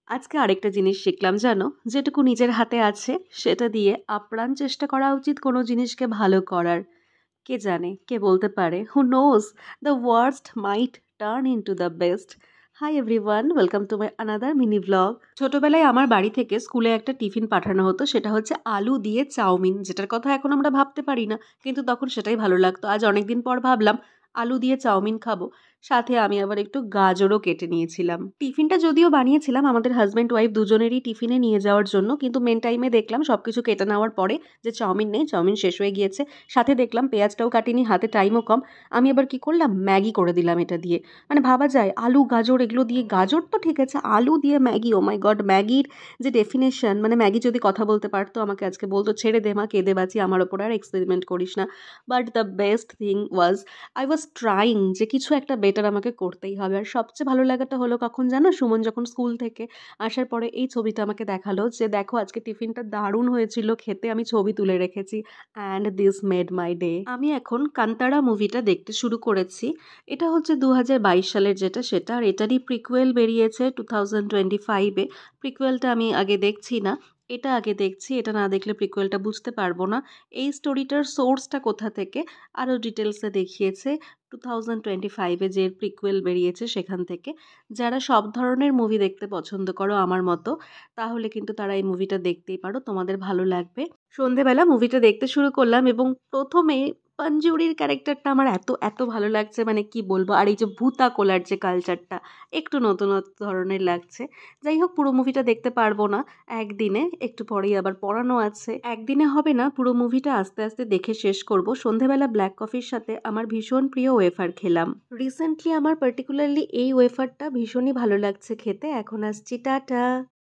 আজকে আরেকটা জিনিস শিখলাম জানো, যেটুকু নিজের হাতে আছে সেটা দিয়ে আপ্রাণ চেষ্টা করা উচিত কোনো জিনিসকে ভালো করার। কে জানে, কে বলতে পারে, who knows, the worst might turn into the best. Hi everyone, welcome to my another mini blog. ছোটবেলায় আমার বাড়ি থেকে স্কুলে একটা টিফিন পাঠানো হতো, সেটা হচ্ছে আলু দিয়ে চাউমিন, যেটার কথা এখন আমরা ভাবতে পারি না, কিন্তু তখন সেটাই ভালো লাগতো। আজ অনেকদিন পর ভাবলাম আলু দিয়ে চাউমিন খাবো, সাথে আমি আবার একটু গাজরও কেটে নিয়েছিলাম। টিফিনটা যদিও বানিয়েছিলাম আমাদের হাজব্যান্ড ওয়াইফ দুজনেরই টিফিনে নিয়ে যাওয়ার জন্য, কিন্তু মেন টাইমে দেখলাম সবকিছু কেটে নেওয়ার পরে যে চাউমিন নেই, চাউমিন শেষ হয়ে গিয়েছে। সাথে দেখলাম পেঁয়াজটাও কাটিনি, হাতে টাইমও কম। আমি আবার কি করলাম, ম্যাগি করে দিলাম এটা দিয়ে। মানে ভাবা যায় আলু গাজর এগুলো দিয়ে, গাজর তো ঠিক আছে, আলু দিয়ে ম্যাগি, ও মাই গড, ম্যাগির যে ডেফিনেশন, মানে ম্যাগি যদি কথা বলতে পারতো আমাকে আজকে বলতো ছেড়ে দে মা, কেঁদে বাঁচি, আমার ওপর আর এক্সপেরিমেন্ট করিস না। But the best thing was I was trying যে কিছু একটা বেটার আমাকে করতেই হবে। আর সবচেয়ে ভালো লাগাটা হলো কখন জানো, সুমন যখন স্কুল থেকে আসার পরে এই ছবিটা আমাকে দেখালো যে দেখো আজকে টিফিনটা দারুণ হয়েছিল খেতে, আমি ছবি তুলে রেখেছি, and this made my day. আমি এখন কান্তারা মুভিটা দেখতে শুরু করেছি। এটা হচ্ছে 2022 সালের যেটা, সেটা আর এটারই প্রিকুয়েল বেরিয়েছে 2025-এ। প্রিকুয়েলটা আমি আগে দেখছি না, এটা আগে দেখছি। এটা না দেখলে প্রিকুয়েলটা বুঝতে পারবো না। এই স্টোরিটার সোর্সটা কোথা থেকে আরও ডিটেলসে দেখিয়েছে 2025-এ যে প্রিকুয়েল বেরিয়েছে সেখান থেকে। যারা সব ধরনের মুভি দেখতে পছন্দ করো আমার মতো, তাহলে কিন্তু তারা এই মুভিটা দেখতেই পারো, তোমাদের ভালো লাগবে। সন্ধেবেলা মুভিটা দেখতে শুরু করলাম এবং প্রথমে পঞ্জুরির ক্যারেক্টারটা আমার এত এত ভালো লাগছে, মানে কি বলবো। আর এই যে ভূতা কোলার যে কালচারটা, একটু নতুনত্ব ধরনের লাগছে। যাই হোক, পুরো মুভিটা দেখতে পারবো না একদিনে, একটু পরেই আবার পড়ানো আছে। একদিনে হবে না, পুরো মুভিটা আস্তে আস্তে দেখে শেষ করব। সন্ধেবেলা ব্ল্যাক কফির সাথে আমার ভীষণ প্রিয় ওয়েফার খেলাম রিসেন্টলি। আমার পার্টিকুলারলি এই ওয়েফারটা ভীষণই ভালো লাগছে খেতে। এখন আসছি, টাটা।